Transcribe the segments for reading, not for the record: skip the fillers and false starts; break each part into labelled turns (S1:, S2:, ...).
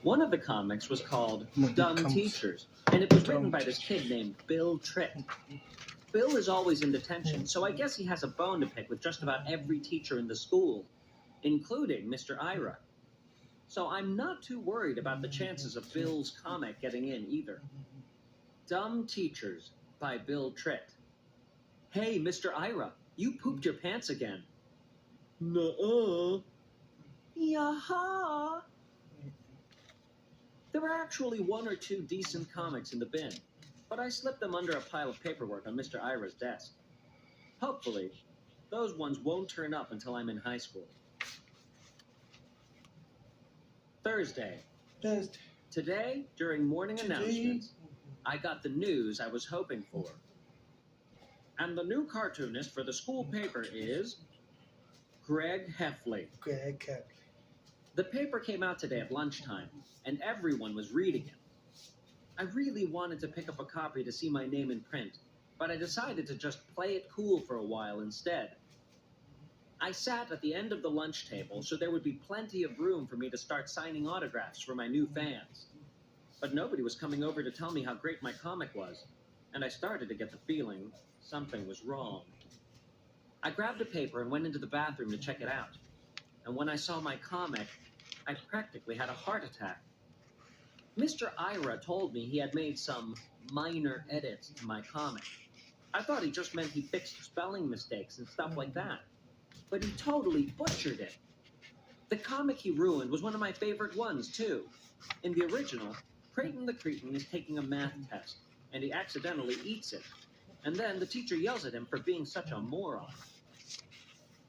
S1: One of the comics was called
S2: When he
S1: Dumb
S2: comes-
S1: Teachers, and it was written
S2: Dumb
S1: by this kid named Bill Tritt. Bill is always in detention, so I guess he has a bone to pick with just about every teacher in the school, including Mr. Ira. So I'm not too worried about the chances of Bill's comic getting in either. Dumb Teachers by Bill Tritt. Hey, Mr. Ira, you pooped your pants again. Nuh-uh. Yaha. There were actually one or two decent comics in the bin, but I slipped them under a pile of paperwork on Mr. Ira's desk. Hopefully, those ones won't turn up until I'm in high school. Thursday. Today, during morning announcements, I got the news I was hoping for. And the new cartoonist for the school paper is Greg Heffley.
S2: Greg Heffley.
S1: The paper came out today at lunchtime, and everyone was reading it. I really wanted to pick up a copy to see my name in print, but I decided to just play it cool for a while instead. I sat at the end of the lunch table, so there would be plenty of room for me to start signing autographs for my new fans. But nobody was coming over to tell me how great my comic was, and I started to get the feeling something was wrong. I grabbed a paper and went into the bathroom to check it out. And when I saw my comic, I practically had a heart attack. Mr. Ira told me he had made some minor edits to my comic. I thought he just meant he fixed spelling mistakes and stuff like that. But he totally butchered it. The comic he ruined was one of my favorite ones, too. In the original, Creighton the Cretin is taking a math test, and he accidentally eats it. And then the teacher yells at him for being such a moron.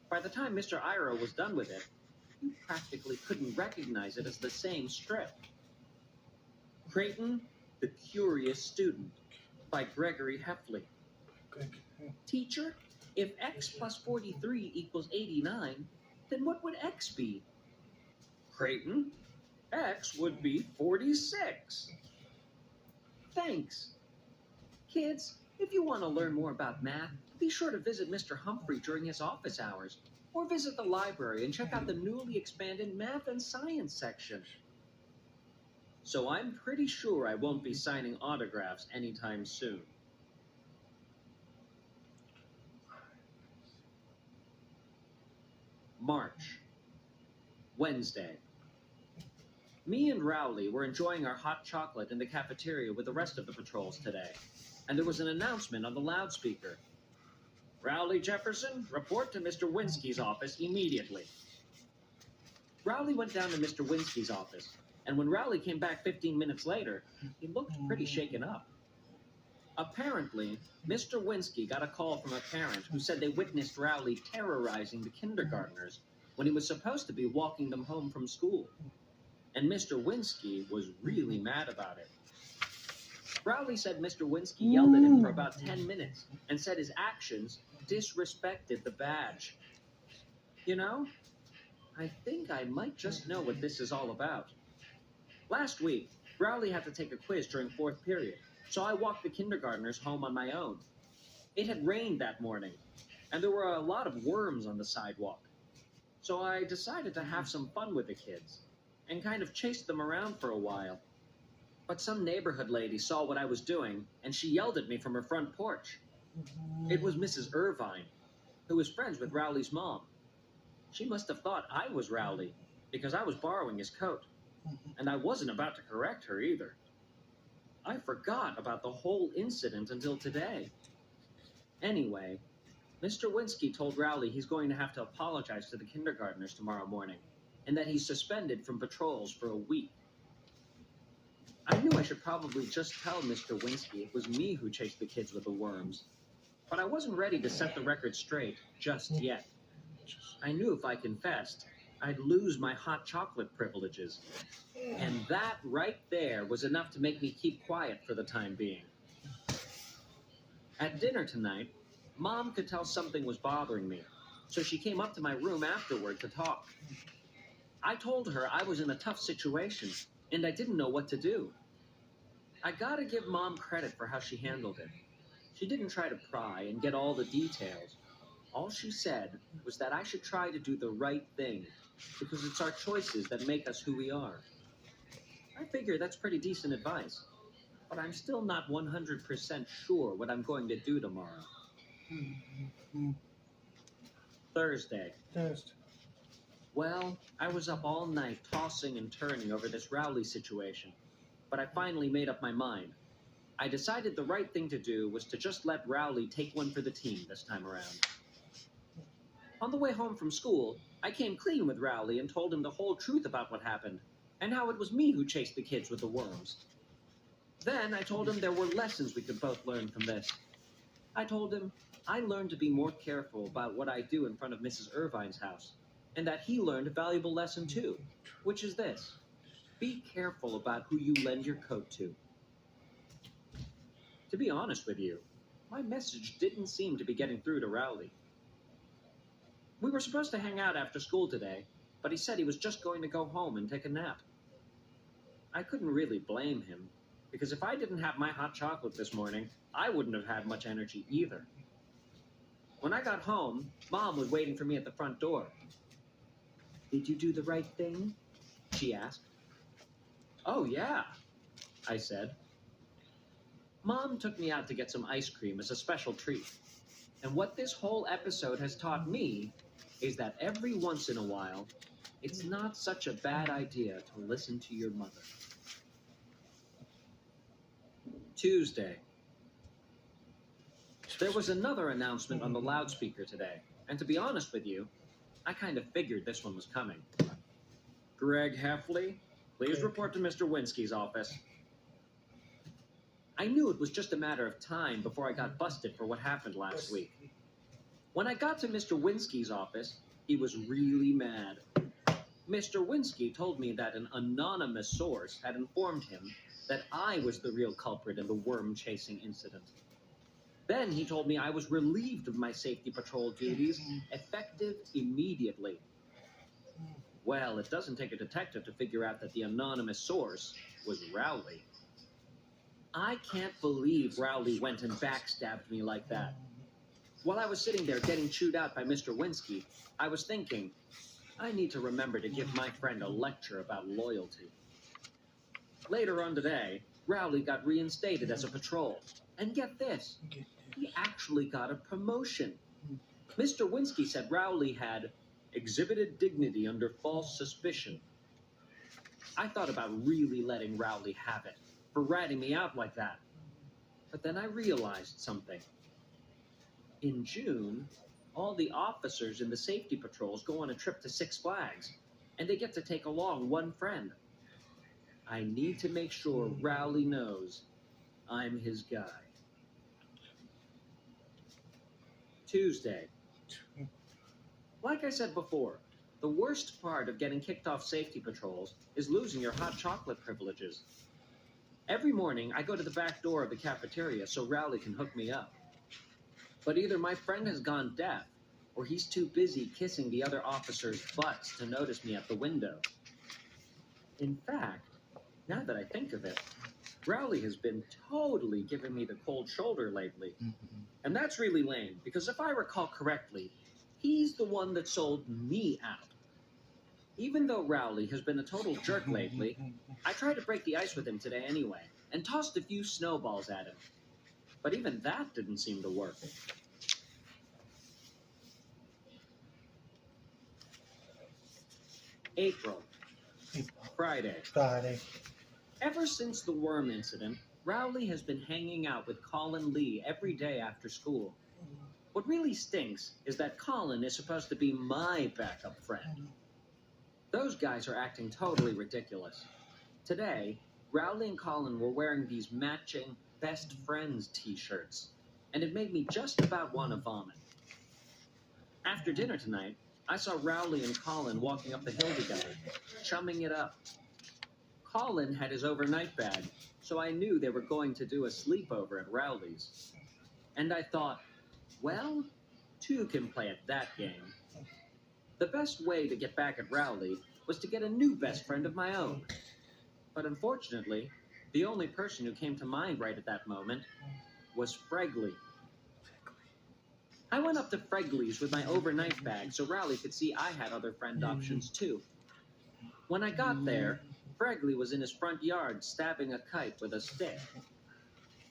S1: By the time Mr. Ira was done with it, you practically couldn't recognize it as the same strip. Creighton, the Curious Student, by Gregory Heffley. Teacher, if x plus 43 equals 89, then what would x be? Creighton, x would be 46. Thanks. Kids, if you want to learn more about math, be sure to visit Mr. Humphrey during his office hours, or visit the library and check out the newly expanded math and science section. So I'm pretty sure I won't be signing autographs anytime soon. March. Wednesday. Me and Rowley were enjoying our hot chocolate in the cafeteria with the rest of the patrols today, and there was an announcement on the loudspeaker. Rowley Jefferson, report to Mr. Winsky's office immediately. Rowley went down to Mr. Winsky's office, and when Rowley came back 15 minutes later, he looked pretty shaken up. Apparently, Mr. Winsky got a call from a parent who said they witnessed Rowley terrorizing the kindergartners when he was supposed to be walking them home from school. And Mr. Winsky was really mad about it. Rowley said Mr. Winsky yelled at him for about 10 minutes and said his actions disrespected the badge. You know, I think I might just know what this is all about. Last week, Rowley had to take a quiz during fourth period, so I walked the kindergartners home on my own. It had rained that morning, and there were a lot of worms on the sidewalk. So I decided to have some fun with the kids, and kind of chased them around for a while. But some neighborhood lady saw what I was doing, and she yelled at me from her front porch. It was Mrs. Irvine, who was friends with Rowley's mom. She must have thought I was Rowley, because I was borrowing his coat, and I wasn't about to correct her either. I forgot about the whole incident until today. Anyway, Mr. Winsky told Rowley he's going to have to apologize to the kindergartners tomorrow morning, and that he's suspended from patrols for a week. I knew I should probably just tell Mr. Winsky it was me who chased the kids with the worms, but I wasn't ready to set the record straight just yet. I knew if I confessed, I'd lose my hot chocolate privileges. And that right there was enough to make me keep quiet for the time being. At dinner tonight, Mom could tell something was bothering me, so she came up to my room afterward to talk. I told her I was in a tough situation, and I didn't know what to do. I gotta give Mom credit for how she handled it. She didn't try to pry and get all the details. All she said was that I should try to do the right thing, because it's our choices that make us who we are. I figure that's pretty decent advice. But I'm still not 100% sure what I'm going to do tomorrow. Thursday.
S2: Thursday.
S1: Well, I was up all night tossing and turning over this Rowley situation, but I finally made up my mind. I decided the right thing to do was to just let Rowley take one for the team this time around. On the way home from school, I came clean with Rowley and told him the whole truth about what happened, and how it was me who chased the kids with the worms. Then I told him there were lessons we could both learn from this. I told him I learned to be more careful about what I do in front of Mrs. Irvine's house, and that he learned a valuable lesson too, which is this: be careful about who you lend your coat to. To be honest with you, my message didn't seem to be getting through to Rowley. We were supposed to hang out after school today, but he said he was just going to go home and take a nap. I couldn't really blame him, because if I didn't have my hot chocolate this morning, I wouldn't have had much energy either. When I got home, Mom was waiting for me at the front door. "Did you do the right thing?" she asked. "Oh, yeah," I said. Mom took me out to get some ice cream as a special treat. And what this whole episode has taught me is that every once in a while, it's not such a bad idea to listen to your mother. Tuesday. There was another announcement on the loudspeaker today, and to be honest with you, I kind of figured this one was coming. "Greg Heffley, please report to Mr. Winsky's office." I knew it was just a matter of time before I got busted for what happened last week. When I got to Mr. Winsky's office, he was really mad. Mr. Winsky told me that an anonymous source had informed him that I was the real culprit in the worm-chasing incident. Then he told me I was relieved of my safety patrol duties, effective immediately. Well, it doesn't take a detective to figure out that the anonymous source was Rowley. I can't believe Rowley went and backstabbed me like that. While I was sitting there getting chewed out by Mr. Winsky, I was thinking, I need to remember to give my friend a lecture about loyalty. Later on today, Rowley got reinstated as a patrol. And get this, he actually got a promotion. Mr. Winsky said Rowley had exhibited dignity under false suspicion. I thought about really letting Rowley have it for ratting me out like that. But then I realized something. In June, all the officers in the safety patrols go on a trip to Six Flags, and they get to take along one friend. I need to make sure Rowley knows I'm his guy. Tuesday. Like I said before, the worst part of getting kicked off safety patrols is losing your hot chocolate privileges. Every morning, I go to the back door of the cafeteria so Rowley can hook me up. But either my friend has gone deaf, or he's too busy kissing the other officers' butts to notice me at the window. In fact, now that I think of it, Rowley has been totally giving me the cold shoulder lately. And that's really lame, because if I recall correctly, he's the one that sold me out. Even though Rowley has been a total jerk lately, I tried to break the ice with him today anyway, and tossed a few snowballs at him. But even that didn't seem to work. April. Friday. Ever since the worm incident, Rowley has been hanging out with Colin Lee every day after school. What really stinks is that Colin is supposed to be my backup friend. Those guys are acting totally ridiculous. Today, Rowley and Colin were wearing these matching best friends t-shirts, and it made me just about want to vomit. After dinner tonight, I saw Rowley and Colin walking up the hill together, chumming it up. Colin had his overnight bag, so I knew they were going to do a sleepover at Rowley's. And I thought, well, two can play at that game. The best way to get back at Rowley was to get a new best friend of my own. But unfortunately, the only person who came to mind right at that moment was Fregley. I went up to Fregley's with my overnight bag so Rowley could see I had other friend options too. When I got there, Fregley was in his front yard stabbing a kite with a stick.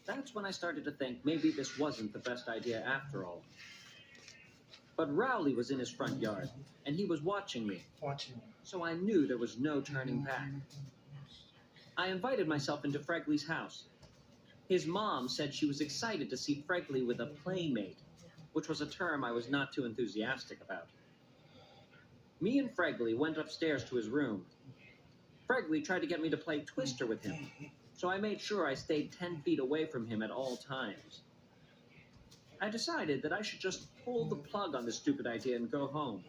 S1: That's when I started to think maybe this wasn't the best idea after all. But Rowley was in his front yard, and he was watching me, so I knew there was no turning back. I invited myself into Fregley's house. His mom said she was excited to see Fregley with a playmate, which was a term I was not too enthusiastic about. Me and Fregley went upstairs to his room. Fregley tried to get me to play Twister with him, so I made sure I stayed 10 feet away from him at all times. I decided that I should just pull the plug on this stupid idea and go home.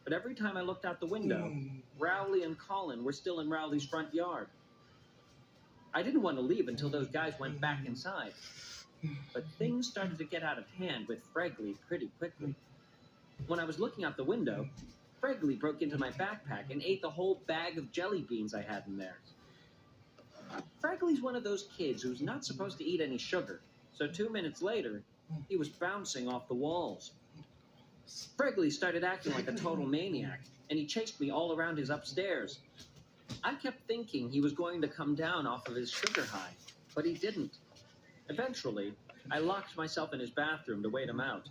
S1: But every time I looked out the window, Rowley and Colin were still in Rowley's front yard. I didn't want to leave until those guys went back inside. But things started to get out of hand with Fregley pretty quickly. When I was looking out the window, Fregley broke into my backpack and ate the whole bag of jelly beans I had in there. Fregley's one of those kids who's not supposed to eat any sugar, so 2 minutes later, he was bouncing off the walls. Fregley started acting like a total maniac, and he chased me all around his upstairs. I kept thinking he was going to come down off of his sugar high, but he didn't. Eventually, I locked myself in his bathroom to wait him out.